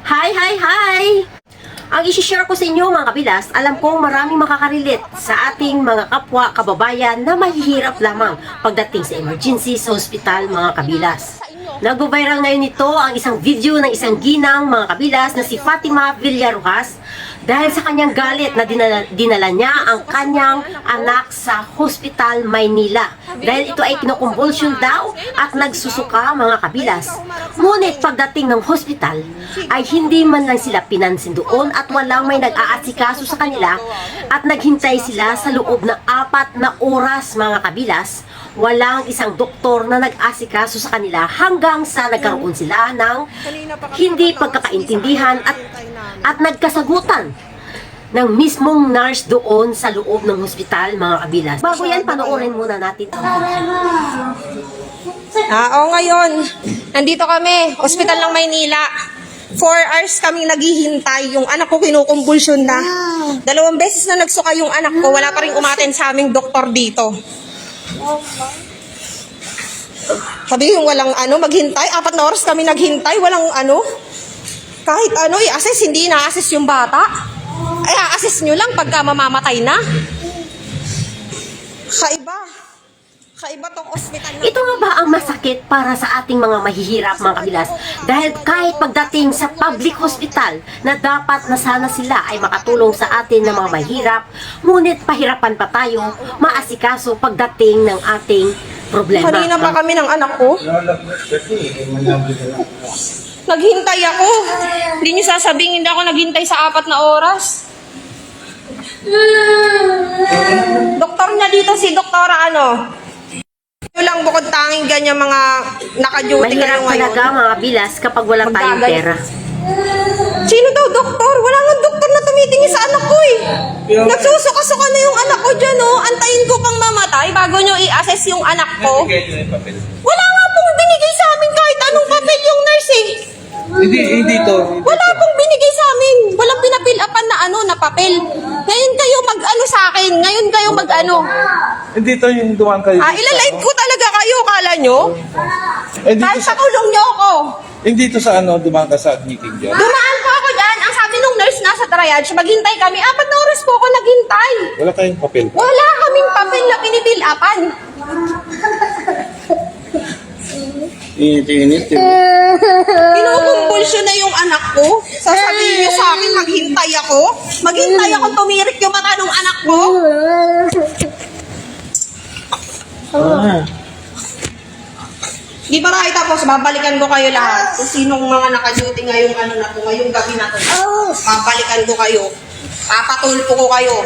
Hi, hi, hi! Ang isi-share ko sa inyo mga kabilas, alam kong maraming makaka-relate sa ating mga kapwa kababayan na mahihirap lamang pagdating sa emergency sa ospital mga kabilas. Nag-viral ngayon ito ang isang video ng isang ginang mga kabilas na si Fatima Villarojas dahil sa kanyang galit na dinala niya ang kanyang anak sa Hospital Maynila dahil ito ay kinukumbulsyon daw at nagsusuka mga kabilas. Ngunit pagdating ng hospital ay hindi man lang sila pinansin doon at walang may nag-aasikaso sa kanila at naghintay sila sa loob ng 4 na oras mga kabilas. Walang isang doktor na nag-asikaso sa kanila hanggang sa nagkaroon sila ng hindi pagkakaintindihan at nagkasagutan ng mismong nurse doon sa loob ng hospital mga kabilas. Bago yan, panoorin muna natin. Ngayon, nandito kami, Hospital ng Maynila. 4 hours kaming naghihintay. Yung anak ko kinukumbulsyon na. 2 beses na nagsuka yung anak ko, wala pa rin umaten sa aming doktor dito. Sabi yung walang maghintay, 4 na oras kami naghintay, walang kahit i-assess, hindi na-assess yung bata. Ay, assess nyo lang pagka mamamatay na. Kaiba tong ospital na. Ito nga ba ang masakit para sa ating mga mahihirap mga kabilas? Dahil kahit pagdating sa public hospital na dapat na sana sila ay makatulong sa atin na mga mahirap, ngunit pahirapan pa tayo maasikaso pagdating ng ating problema. Kanina pa kami ng anak ko. Naghintay ako. Hindi niyo sasabihin hindi ako naghintay sa 4 na oras. Doktor niya dito si Doktora Ito lang bukod tanging ganyan mga naka-duty ka Mahirap ngayon. talaga mga bilas kapag wala tayong pera. Sino daw doktor? Wala nga doktor na tumitingin sa anak ko eh. Nagsusuka-suka na yung anak ko dyan Antayin ko pang mamatay bago nyo i-assess yung anak ko. Wala nga pong binigay sa amin kahit anong papel yung nurse eh. Hindi to. Wala pong binigay sa amin. Walang pinapil-upan na papel. Ngayon kayo sa akin. Ngayon kayo Hindi to yung dumaan kayo. Ilalive ko talaga kayo, kala nyo? Hindi Kahit to sa, pakulong nyo ako. hindi to sa dumaan ka sa meeting dyan. Dumaan po ako dyan. Ang sabi nung nurse nasa triage, maghintay kami. 4 na oras po ako naghintay. Wala tayong papel. Wala kaming papel na pinipilapan. Init. Kinukumbulsyon na yung anak ko. Sasabihin niyo sa akin, maghintay ako. Maghintay ako tumirik yung mata ng anak ko. Di ba tayo tapos, babalikan ko kayo lahat. Kung sinong mga naka-duty ngayong ngayong gabi na to. Babalikan ko kayo. Papatulpo ko kayo.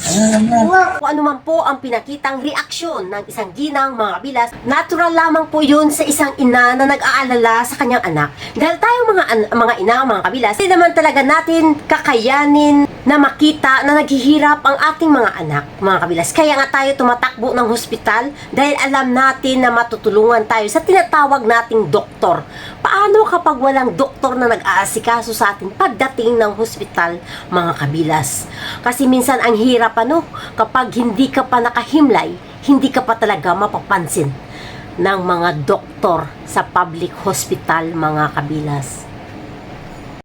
Kung ano man po ang pinakitang reaksyon ng isang ginang mga kabilas, natural lamang po yun sa isang ina na nag-aalala sa kanyang anak. Dahil tayo mga ina, mga kabilas, hindi naman talaga natin kakayanin na makita na naghihirap ang ating mga anak, mga kabilas. Kaya nga tayo tumatakbo ng hospital dahil alam natin na matutulungan tayo sa tinatawag nating doktor. Paano kapag walang doktor na nag-aasikaso sa atin pagdating ng hospital, mga kabilas? Kasi minsan ang hirap kapag hindi ka pa nakahimlay, hindi ka pa talaga mapapansin ng mga doktor sa public hospital mga kabilas.